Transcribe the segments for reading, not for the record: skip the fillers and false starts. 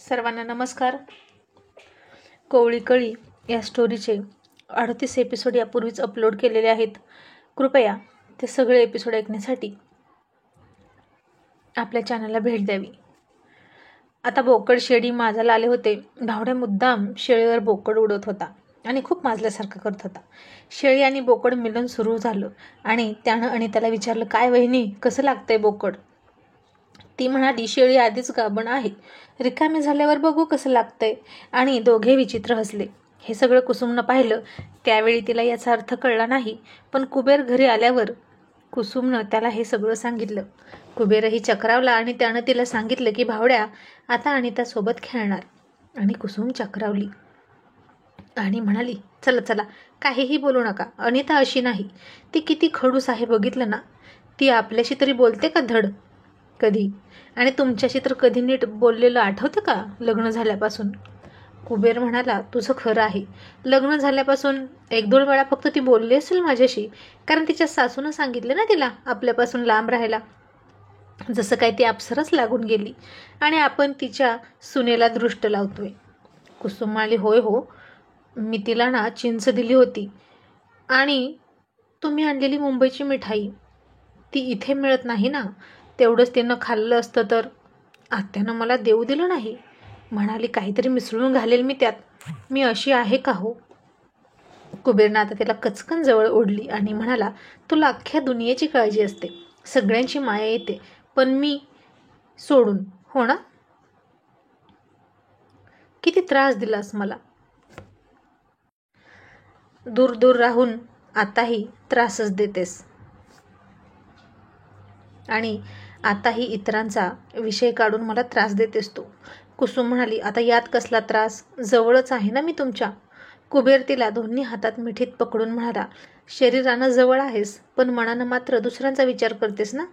सर्वांना नमस्कार. कोवळी कळी या स्टोरीचे 38 एपिसोड यापूर्वीच अपलोड केलेले आहेत. कृपया ते सगळे एपिसोड ऐकण्यासाठी आपल्या चॅनलला भेट द्यावी. आता बोकड शेळी माजाला आले होते. भावड्या मुद्दाम शेळीवर बोकड उडवत होता आणि खूप माजल्यासारखं करत होता. शेळी आणि बोकड मिलन सुरू झालं आणि त्यानं अनिताला विचारलं, काय वहिनी, कसं लागतंय बोकड? ती म्हणाली, शेळी आधीच गाभण आहे, रिकामी झाल्यावर बघू कसं लागतंय. आणि दोघे विचित्र हसले. हे सगळं कुसुमनं पाहिलं. त्यावेळी तिला याचा अर्थ कळला नाही, पण कुबेर घरी आल्यावर कुसुमनं त्याला हे सगळं सांगितलं. कुबेरही चक्रावला आणि त्यानं तिला सांगितलं की भावड्या आता अनितासोबत खेळणार. आणि कुसुम चक्रावली आणि म्हणाली, चला चला, काहीही बोलू नका. अनिता अशी नाही, ती किती खडूस आहे बघितलं ना. ती आपल्याशी तरी बोलते का धड कधी? आणि तुमच्याशी तर कधी नीट बोललेलं आठवतं का लग्न झाल्यापासून? कुबेर म्हणाला, तुझं खरं आहे. लग्न झाल्यापासून 1-2 वेळा फक्त ती बोलली असेल माझ्याशी, कारण तिच्या सासूनं सांगितलं ना तिला आपल्यापासून लांब राहायला. जसं काय ती अप्सरच लागून गेली आणि आपण तिच्या सुनेला दृष्ट लावतोय. कुसुम म्हणाली, होय हो, मी तिला ना चिंच दिली होती आणि तुम्ही आणलेली मुंबईची मिठाई, ती इथे मिळत नाही ना. तेवढंच तिनं खाल्लं असतं तर. आत्यानं मला देऊ दिलं नाही. म्हणाली, काहीतरी मिसळून घालेल मी त्यात. मी अशी आहे का हो? कुबेरनं आता तिला कचकन जवळ ओढली आणि म्हणाला, तुला अख्ख्या दुनियेची काळजी असते, सगळ्यांची माया येते, पण मी सोडून, हो ना? किती त्रास दिलास मला. दूर दूर राहून आताही त्रासच देतेस आणि आताही इतरांचा विषय काढून मला त्रास देतेस तू. कुसुम म्हणाली, आता यात कसला त्रास, जवळच आहे ना मी तुमच्या. कुबेर तिला दोन्ही हातात मिठीत पकडून म्हणाला, शरीरानं जवळ आहेस, पण मनानं मात्र दुसऱ्यांचा विचार करतेस ना.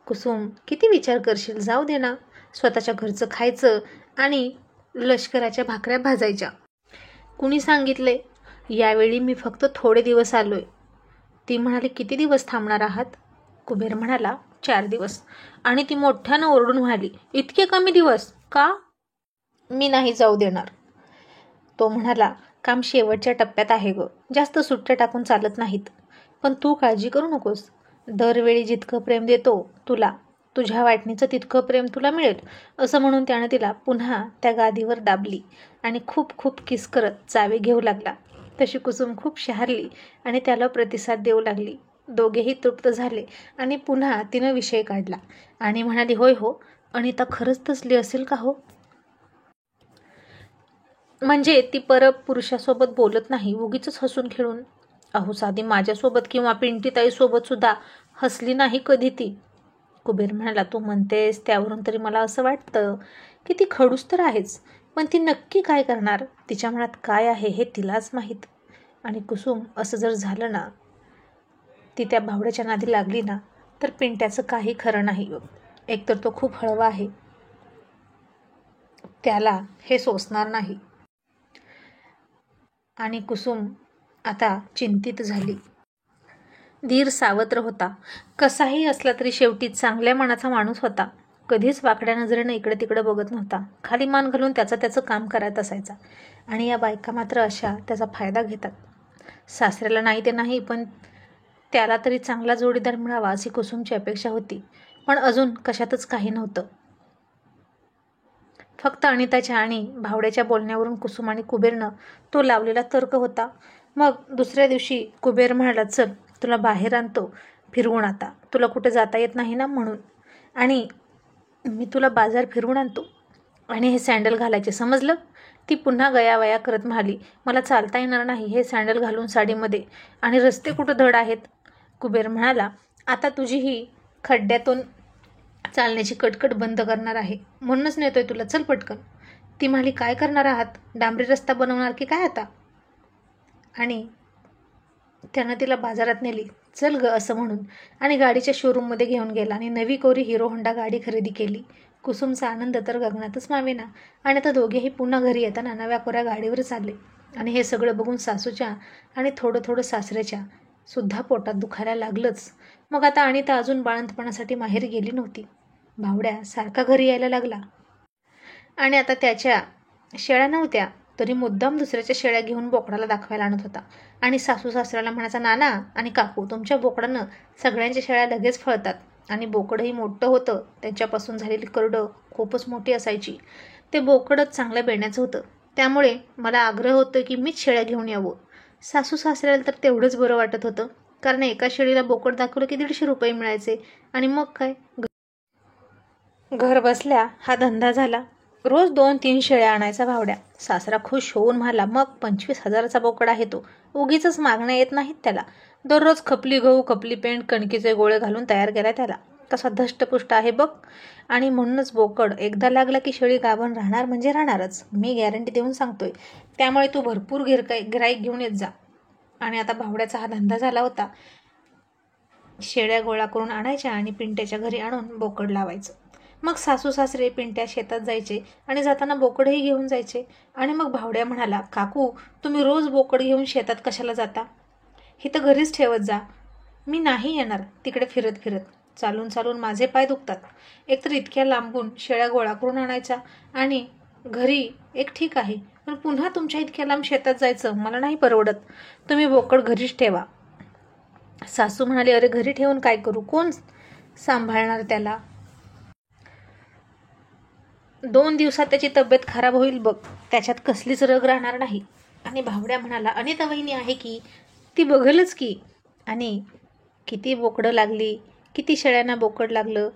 कुसुम, किती विचार करशील, जाऊ दे ना. स्वतःच्या घरचं खायचं आणि लष्कराच्या भाकऱ्या भाजायच्या. कुणी सांगितले? यावेळी मी फक्त थोडे दिवस आलोय. ती म्हणाली, किती दिवस थांबणार आहात? कुबेर म्हणाला, 4 दिवस. आणि ती मोठ्यानं ओरडून म्हणाली, इतके कमी दिवस का? मी नाही जाऊ देणार. तो म्हणाला, काम शेवटच्या टप्प्यात आहे ग, जास्त सुट्ट्या टाकून चालत नाहीत. पण तू काळजी करू नकोस. दरवेळी जितकं प्रेम देतो तुला, तुझ्या वाटणीचं तितकं प्रेम तुला मिळेल, असं म्हणून त्यानं तिला पुन्हा त्या गादीवर दाबली आणि खूप खूप किस करत चावे घेऊ लागला. तशी कुसुम खूप शहारली आणि त्याला प्रतिसाद देऊ लागली. दोघेही तृप्त झाले आणि पुन्हा तिनं विषय काढला आणि म्हणाली, होय हो, अनिता खरंच तसली असेल का हो? म्हणजे ती पुरुषासोबत बोलत नाही, उगीच हसून खेळून. अहो, साधी माझ्यासोबत किंवा पिंटीताईसोबत सुद्धा हसली नाही कधी ती. कुबेर म्हणाला, तू म्हणतेस त्यावरून तरी मला असं वाटतं की ती खडूस तर आहेच, पण ती नक्की काय करणार, तिच्या मनात काय आहे हे तिलाच माहीत. आणि कुसुम, असं जर झालं ना, ती त्या भावड्याच्या नादी लागली ना, तर पिंट्याचं काही खरं नाही. एकतर तो खूप हळवा आहे, त्याला हे सोसणार नाही. आणि कुसुम आता चिंतित झाली. धीर सावत्र होता. कसाही असला तरी शेवटी चांगल्या मनाचा माणूस होता. कधीच वाकड्या नजरेनं इकडे तिकडे बघत नव्हता. खाली मान घालून त्याचं काम करत असायचा. आणि या बायका मात्र अशा त्याचा फायदा घेतात. सासऱ्याला नाही ते नाही, पण त्याला तरी चांगला जोडीदार मिळावा अशी कुसुमची अपेक्षा होती. पण अजून कशातच काही नव्हतं. फक्त अनिताच्या आणि भावड्याच्या बोलण्यावरून कुसुम आणि कुबेरनं तो लावलेला तर्क होता. मग दुसऱ्या दिवशी कुबेर म्हणाला, चल तुला बाहेर आणतो फिरवून, आता तुला कुठे जाता येत नाही ना म्हणून, आणि मी तुला बाजार फिरवून आणतो आणि हे सँडल घालायचे, समजलं? ती पुन्हा गयावया करत म्हणाली, मला चालता येणार नाही हे सँडल घालून साडीमध्ये, आणि रस्ते कुठं धड आहेत. कुबेर म्हणाला, आता तुझी ही खड्ड्यातून चालण्याची कटकट बंद करणार आहे, म्हणूनच नेतोय तुला, चल पटकन. ती म्हणाली, काय करणार आहात, डांबरी रस्ता बनवणार की काय आता? आणि त्यानं तिला बाजारात नेली, चल ग असं म्हणून, आणि गाडीच्या शोरूममध्ये घेऊन गेला आणि नवी कोरी हिरो होंडा गाडी खरेदी केली. कुसुमचा आनंद तर गगनातच मावेना. आणि आता दोघेही पुन्हा घरी येताना नव्या कोऱ्या गाडीवर चालले. आणि हे सगळं बघून सासूच्या आणि थोडं थोडं सासऱ्याच्या सुद्धा पोटात दुखायला लागलंच. मग आता अनिता अजून बाळंतपणासाठी माहेरी गेली नव्हती. भावड्या सारखा घरी यायला लागला आणि आता त्याच्या शेळ्या नव्हत्या तरी मुद्दाम दुसऱ्याच्या शेळ्या घेऊन बोकडाला दाखवायला आणत होता. आणि सासू सासऱ्याला म्हणायचा, नाना आणि काकू, तुमच्या बोकडानं सगळ्यांच्या शेळ्या लगेच फळतात आणि बोकडंही मोठं होतं. त्यांच्यापासून झालेली करडं खूपच मोठी असायची. ते बोकडच चांगलं बेण्याचं होतं. त्यामुळे मला आग्रह होतो की मीच शेळ्या घेऊन यावं. सासू सासऱ्याला तर तेवढंच बरं वाटत होतं, कारण एका शेळीला बोकड दाखवलं की 150 रुपये मिळायचे. आणि मग काय, घर बसल्या हा धंदा झाला. रोज 2-3 शेळ्या आणायचा भावड्या. सासरा खुश होऊन म्हणाला, मग 25,000चा बोकड आहे तो. उगीच मागण्या येत नाहीत त्याला. दररोज खपली गहू, खपली पेंट, कणकीचे गोळे घालून तयार केला त्याला. कसा धष्टपुष्ट आहे बघ. आणि म्हणूनच बोकड एकदा लागला की शेळी गाभण राहणार म्हणजे राहणारच. मी गॅरंटी देऊन सांगतोय. त्यामुळे तू भरपूर गिराईक घेऊन येत जा. आणि आता भावड्याचा हा धंदा झाला होता. शेळ्या गोळा करून आणायच्या आणि पिंट्याच्या घरी आणून बोकड लावायचं. मग सासू सासरे पिंट्या शेतात जायचे आणि जाताना बोकडही घेऊन जायचे. आणि मग भावड्या म्हणाला, काकू तुम्ही रोज बोकड घेऊन शेतात कशाला जाता? हे तर घरीच ठेवत जा. मी नाही येणार तिकडे फिरत फिरत. चालून चालून माझे पाय दुखतात. एकतर इतक्या लांबून शेळ्या गोळा करून आणायच्या आणि घरी एक ठीक आहे, पण पुन्हा तुमच्या इतक्या लांब शेतात जायचं मला नाही परवडत. तुम्ही बोकड घरीच ठेवा. सासू म्हणाली, अरे घरी ठेवून काय करू? कोण सांभाळणार त्याला? 2 दिवसात त्याची तब्येत खराब होईल बघ. त्याच्यात कसलीच रग राहणार नाही. आणि भावड्या म्हणाला, अनिता वहिनी आहे की, ती बघलच की. आणि किती बोकडं लागली, किती शेळ्यांना बोकड लागलं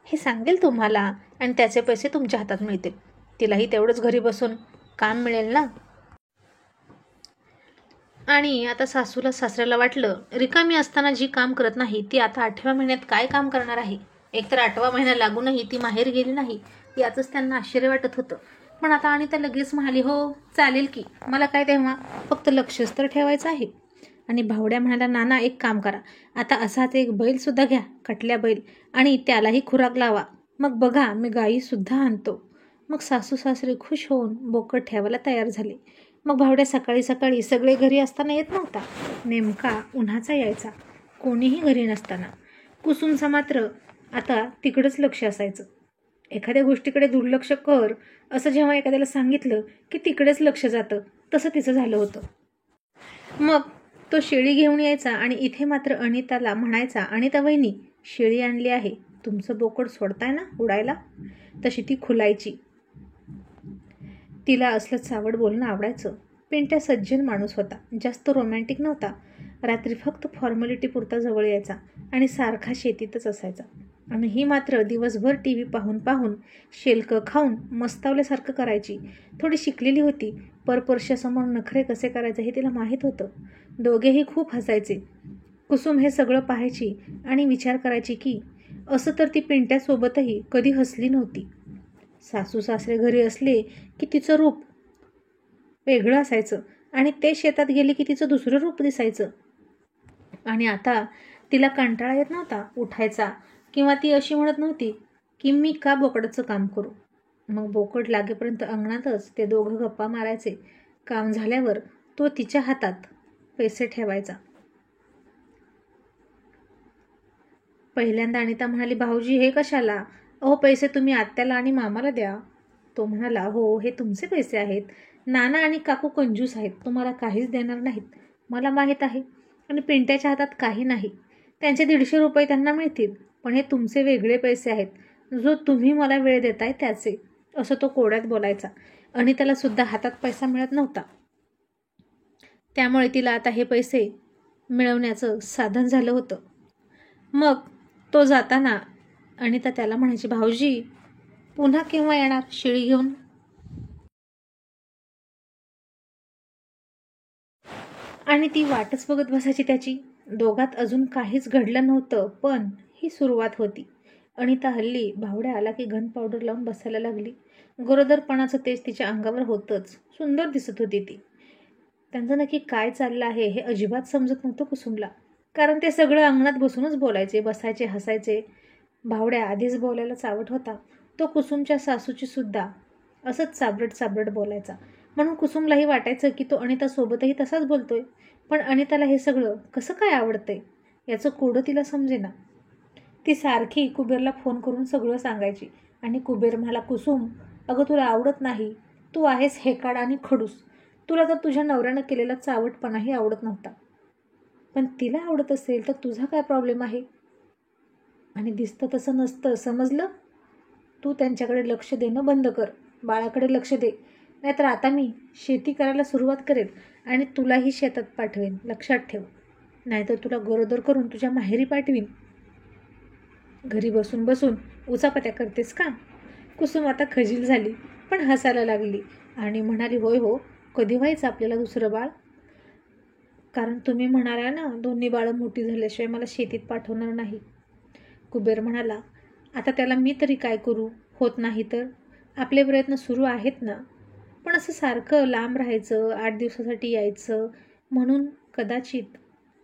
हे सांगेल तुम्हाला. आणि त्याचे पैसे तुमच्या हातात मिळतील. तिलाही तेवढंच घरी बसून काम मिळेल ना. आणि आता सासूला सासऱ्याला वाटलं, रिकामी असताना जी काम करत नाही ती आता 8व्या महिन्यात काय काम करणार आहे. एकतर 8वा महिना लागूनही ती माहेर गेली नाही याचंच त्यांना आश्चर्य वाटत होतं. पण आता अनिता लगेच म्हणाली, हो चालेल की, मला काय तेव्हा, फक्त लक्षच तर ठेवायचं आहे. आणि भावड्या म्हणाला, नाना एक काम करा, आता असाच एक बैलसुद्धा घ्या, कटल्या बैल, आणि त्यालाही खुराक लावा. मग बघा मी गाईसुद्धा आणतो. मग सासू सासरे खुश होऊन बोकड ठेवायला तयार झाले. मग भावड्या सकाळी सकाळी, सगळे घरी असताना येत नव्हता, नेमका उन्हाचा यायचा, कोणीही घरी नसताना. कुसुमचा मात्र आता तिकडंच लक्ष असायचं. एखाद्या गोष्टीकडे दुर्लक्ष कर असं जेव्हा एखाद्याला सांगितलं की तिकडेच लक्ष जातं, तसं तिचं झालं होतं. मग तो शेळी घेऊन यायचा आणि इथे मात्र अनिताला म्हणायचा, अनिता वहिनी शेळी आणली आहे, तुमचं बोकड सोडताय ना उडायला? तशी ती खुलायची. तिला असलं चावड बोलणं आवडायचं. पिंट्या सज्जन माणूस होता, जास्त रोमॅन्टिक नव्हता. रात्री फक्त फॉर्मॅलिटी पुरता जवळ यायचा आणि सारखा शेतीतच असायचा. आणि ही मात्र दिवसभर TV पाहून पाहून शेलकं खाऊन मस्तावल्यासारखं करायची. थोडी शिकलेली होती, परपुरुषासमोर नखरे कसे करायचे हे तिला माहीत होतं. दोघेही खूप हसायचे. कुसुम हे सगळं पाहायची आणि विचार करायची की असं तर ती पिंट्यासोबतही कधी हसली नव्हती. सासू सासरे घरी असले की तिचं रूप वेगळं असायचं आणि ते शेतात गेले की तिचं दुसरं रूप दिसायचं. आणि आता तिला कंटाळा येत नव्हता उठायचा, किंवा ती अशी म्हणत नव्हती की मी का बोकडाचं काम करू. मग बोकड लागेपर्यंत अंगणातच ते दोघं गप्पा मारायचे. काम झाल्यावर तो तिच्या हातात पैसे ठेवायचा. पहिल्यांदा अनिता म्हणाली, भाऊजी हे कशाला? अहो पैसे तुम्ही आत्याला आणि मामाला द्या. तो म्हणाला, हो हे तुमचे पैसे आहेत. नाना आणि काकू कंजूस आहेत, तुम्हाला काहीच देणार नाहीत, मला माहीत आहे. आणि पिंट्याच्या हातात काही नाही, त्यांचे 150 रुपये त्यांना मिळतील, पण हे तुमचे वेगळे पैसे आहेत, जो तुम्ही मला वेळ देताय त्याचे, असं तो कोड्यात बोलायचा. अनिताला सुद्धा हातात पैसा मिळत नव्हता, त्यामुळे तिला आता हे पैसे मिळवण्याचं साधन झालं होतं. मग तो जाताना अनिता त्याला म्हणायची, भाऊजी पुन्हा केव्हा येणार शेळी घेऊन? आणि ती वाटच बघत बसायची त्याची. दोघात अजून काहीच घडलं नव्हतं, पण ही सुरुवात होती. अनिता हल्ली भावड्या आला की घन पावडर लावून बसायला लागली. गरोदरपणाचं तेज तिच्या अंगावर होतंच. सुंदर दिसत होती ती. त्यांचं नक्की काय चाललं आहे हे अजिबात समजत नव्हतं कुसुमला, कारण ते सगळं अंगणात बसूनच बोलायचे, बसायचे, हसायचे. भावड्या आधीच बोलायला चावट होता, तो कुसुमच्या सासूची सुद्धा असंच चाबरट बोलायचा. म्हणून कुसुमलाही वाटायचं की तो अनितासोबतही तसाच बोलतोय. पण अनिताला हे सगळं कसं काय आवडतंय याचं कोडं तिला समजेना. ती सारखी कुबेरला फोन करून सगळं सांगायची आणि कुबेर म्हणाला, कुसुम अगं तुला आवडत नाही, तू आहेस हेकाड आणि खडूस. तुला तर तुझ्या नवऱ्यानं केलेला चावटपणाही आवडत नव्हता, पण तिला आवडत असेल तर तुझा काय प्रॉब्लेम आहे? आणि दिसतं तसं नसतं, समजलं? तू त्यांच्याकडे लक्ष देणं बंद कर, बाळाकडे लक्ष दे. नाहीतर आता मी शेती करायला सुरुवात करेन आणि तुलाही शेतात पाठवेन, लक्षात ठेव. नाहीतर तुला गरोदर करून तुझ्या माहेरी पाठवीन. घरी बसून बसून उचापत्या करतेस का? कुसुम आता खजील झाली, पण हसायला लागली आणि म्हणाली, होय हो, कधी व्हायचं आपल्याला दुसरं बाळ? कारण तुम्ही म्हणाला ना, दोन्ही बाळं मोठी झाल्याशिवाय मला शेतीत पाठवणार नाही. कुबेर म्हणाला, आता त्याला मी तरी काय करू? होत नाही तर आपले प्रयत्न सुरू आहेत ना. पण असं सारखं लांब राहायचं, 8 दिवसासाठी यायचं, म्हणून कदाचित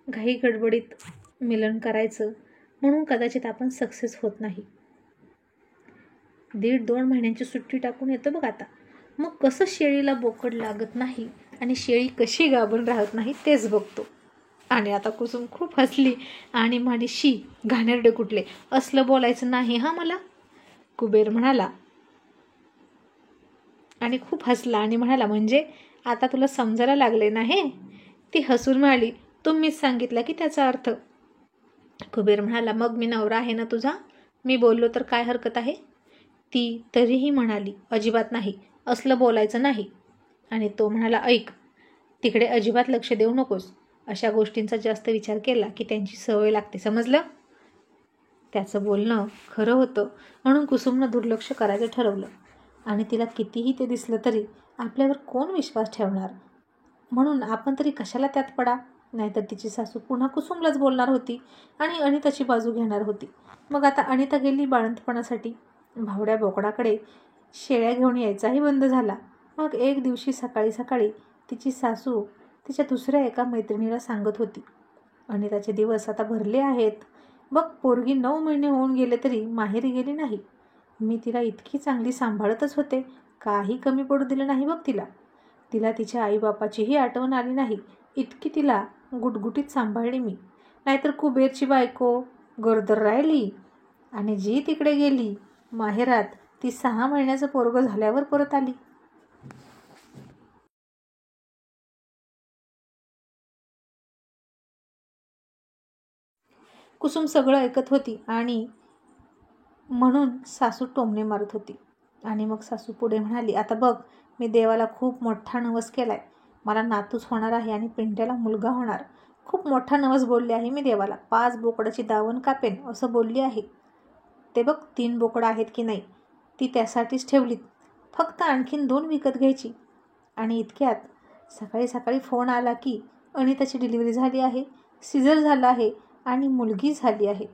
घाई गडबडीत मिलन करायचं, म्हणून कदाचित आपण सक्सेस होत नाही. 1.5-2 महिन्यांची सुट्टी टाकून येतं बघ आता. मग कसं शेळीला बोकड लागत नाही आणि शेळी कशी गाभण राहत नाही तेच बघतो. आणि आता कुसुम खूप हसली आणि म्हणाली, शी घाणेरडे कुठले, असलं बोलायचं नाही हा मला. कुबेर म्हणाला आणि खूप हसला आणि म्हणाला, म्हणजे आता तुला समजायला लागले ना हे? ती हसून म्हणाली, तुम्हीच सांगितलं की त्याचा अर्थ. कुबेर म्हणाला, मग मी नवरा आहे ना तुझा, मी बोललो तर काय हरकत आहे? ती तरीही म्हणाली, अजिबात नाही, असलं बोलायचं नाही. आणि तो म्हणाला, ऐक, तिकडे अजिबात लक्ष देऊ नकोस. अशा गोष्टींचा जास्त विचार केला की त्यांची सवय लागते, समजलं? त्याचं बोलणं खरं होतं, म्हणून कुसुमनं दुर्लक्ष करायचं ठरवलं. आणि तिला कितीही ते दिसलं तरी आपल्यावर कोण विश्वास ठेवणार, म्हणून आपण तरी कशाला त्यात पडा. नाहीतर तिची सासू पुन्हा कुसुमलाच बोलणार होती आणि अनिताची बाजू घेणार होती. मग आता अनिता गेली बाळंतपणासाठी. भावड्या बोकडाकडे शेळ्या घेऊन यायचाही बंद झाला. मग एक दिवशी सकाळी सकाळी तिची सासू तिच्या दुसऱ्या एका मैत्रिणीला सांगत होती, अनिताचे दिवस आता भरले आहेत बघ, पोरगी 9 महिने होऊन गेले तरी माहेरी गेली नाही. मी तिला इतकी चांगली सांभाळतच होते, काही कमी पडू दिलं नाही बघ तिला. तिला तिच्या आईबापाचीही आठवण आली नाही, इतकी तिला गुटगुटीत सांभाळली मी. नाहीतर कुबेरची बायको गरोदर राहिली आणि जी तिकडे गेली माहेरात, ती 6 महिन्याचं पोरगं झाल्यावर परत आली. कुसुम सगळं ऐकत होती आणि म्हणून सासू टोमणे मारत होती. आणि मग सासू पुढे म्हणाली, आता बघ, मी देवाला खूप मोठा नवस केलाय, मला नातूच होणार आहे आणि पिंट्याला मुलगा होणार. खूप मोठा नवस बोलले आहे मी देवाला, 5 बोकडाची दावण कापेन असं बोलली आहे. ते बघ 3 बोकडं आहेत की नाही, ती त्यासाठीच ठेवलीत, फक्त आणखीन 2 विकत घ्यायची. आणि इतक्यात सकाळी सकाळी फोन आला की अनिताची डिलिव्हरी झाली आहे, सिझर झालं आहे आणि मुलगी झाली आहे.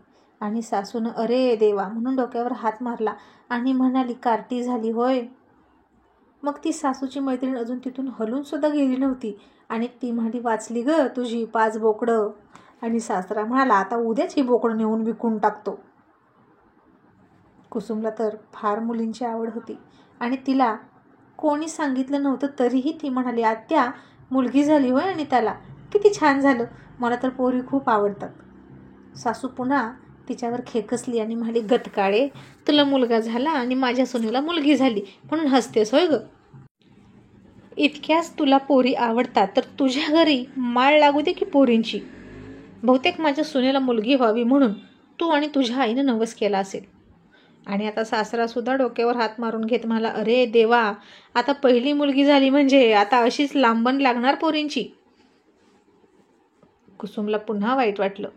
आणि सासूनं अरे देवा म्हणून डोक्यावर हात मारला आणि म्हणाली, कार्टी झाली होय. मग ती सासूची मैत्रीण अजून तिथून हलून सुद्धा गेली नव्हती आणि ती म्हणाली, वाचली ग तुझी 5 बोकडं. आणि सासरा म्हणाला, आता उद्याच ही बोकडं नेऊन विकून टाकतो. कुसुमला तर फार मुलींची आवड होती आणि तिला कोणी सांगितलं नव्हतं तरीही ती म्हणाली, आत्या मुलगी झाली होय आणि त्याला किती छान झालं, मला तर पोरी खूप आवडतात. सासू पुन्हा तिच्यावर खेकसली आणि म्हणाली, गतकाळे, तुला मुलगा झाला आणि माझ्या सुनेला मुलगी झाली म्हणून हसतेस होय ग? इतक्याच तुला पोरी आवडतात तर तुझ्या घरी माळ लागू दे की पोरींची. बहुतेक माझ्या सुनेला मुलगी व्हावी म्हणून तू आणि तुझ्या आईनं नवस केला असेल. आणि आता सासरा सुद्धा डोक्यावर हात मारून घेत म्हणाला, अरे देवा, आता पहिली मुलगी झाली म्हणजे आता अशीच लांबण लागणार पोरींची. कुसुमला पुन्हा वाईट वाटलं.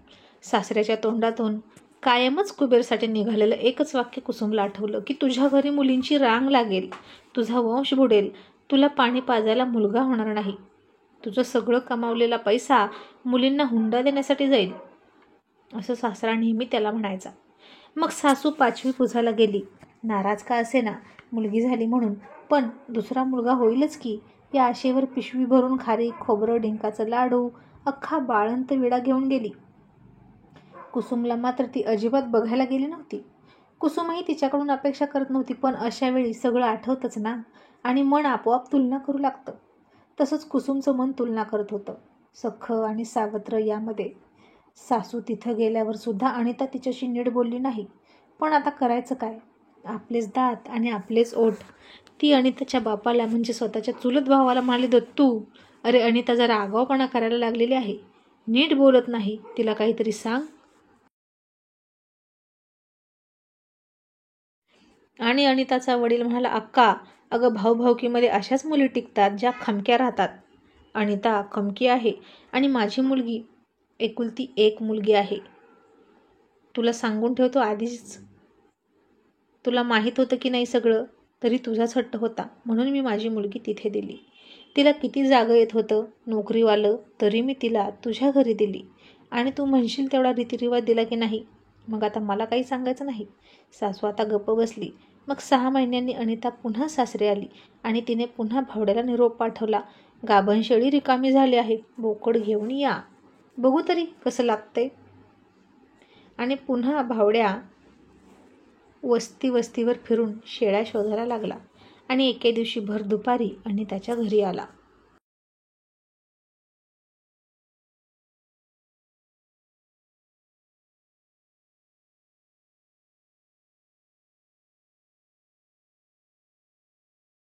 सासऱ्याच्या तोंडातून कायमच कुबेरसाठी निघालेलं एकच वाक्य कुसुमला आठवलं की तुझ्या घरी मुलींची रांग लागेल, तुझा वंश बुडेल, तुला पाणी पाजायला मुलगा होणार नाही, तुझं सगळं कमावलेला पैसा मुलींना हुंडा देण्यासाठी जाईल, असं सासरा नेहमी त्याला म्हणायचा. मग सासू 5वी पुजायला गेली. नाराज का असेना, मुलगी झाली म्हणून, पण दुसरा मुलगा होईलच की या आशेवर पिशवी भरून खारीक, खोबरं, डिंकाचं लाडू, अख्खा बाळंत विडा घेऊन गेली. कुसुमला मात्र ती अजिबात बघायला गेली नव्हती. कुसुमही तिच्याकडून अपेक्षा करत नव्हती, पण अशा वेळी सगळं आठवतंच ना आणि मन आपोआप तुलना करू लागतं. तसंच कुसुमचं मन तुलना करत होतं, सख्ख आणि सावत्र यामध्ये. सासू तिथं गेल्यावर सुद्धा अनिता तिच्याशी नीट बोलली नाही, पण आता करायचं काय? आपलेच दात आणि आपलेच ओठ. ती अनिताच्या बापाला म्हणजे स्वतःच्या चुलत भावाला म्हणाली, दत्तू, अरे अनिता जरा आगाऊपणा करायला लागलेली आहे, नीट बोलत नाही, तिला काहीतरी सांग. आणि अनिताचा वडील म्हणाला, अक्का, अगं भाऊभाऊकीमध्ये अशाच मुली टिकतात ज्या खमक्या राहतात. अनिता खमकी आहे आणि माझी मुलगी एकुलती एक मुलगी आहे. तुला सांगून ठेवतो आधीच. तुला माहीत होतं की नाही सगळं, तरी तुझाच हट्ट होता म्हणून मी माझी मुलगी तिथे दिली. तिला किती जागं येत होतं नोकरीवालं, तरी मी तिला तुझ्या घरी दिली. आणि तू म्हणशील तेवढा रीतिरिवाज दिला की नाही, मग आता मला काही सांगायचं नाही. सासू आता गप्प बसली. मग 6 महिन्यांनी अनिता पुन्हा सासरी आली आणि तिने पुन्हा भावड्याला निरोप पाठवला, गाभण शेळी रिकामी झाली आहे, बोकड घेऊन या, बघू तरी कसं लागतंय. आणि पुन्हा भावड्या वस्तीवर फिरून शेळ्या शोधायला लागला आणि एके दिवशी भर दुपारी अनिताच्या घरी आला.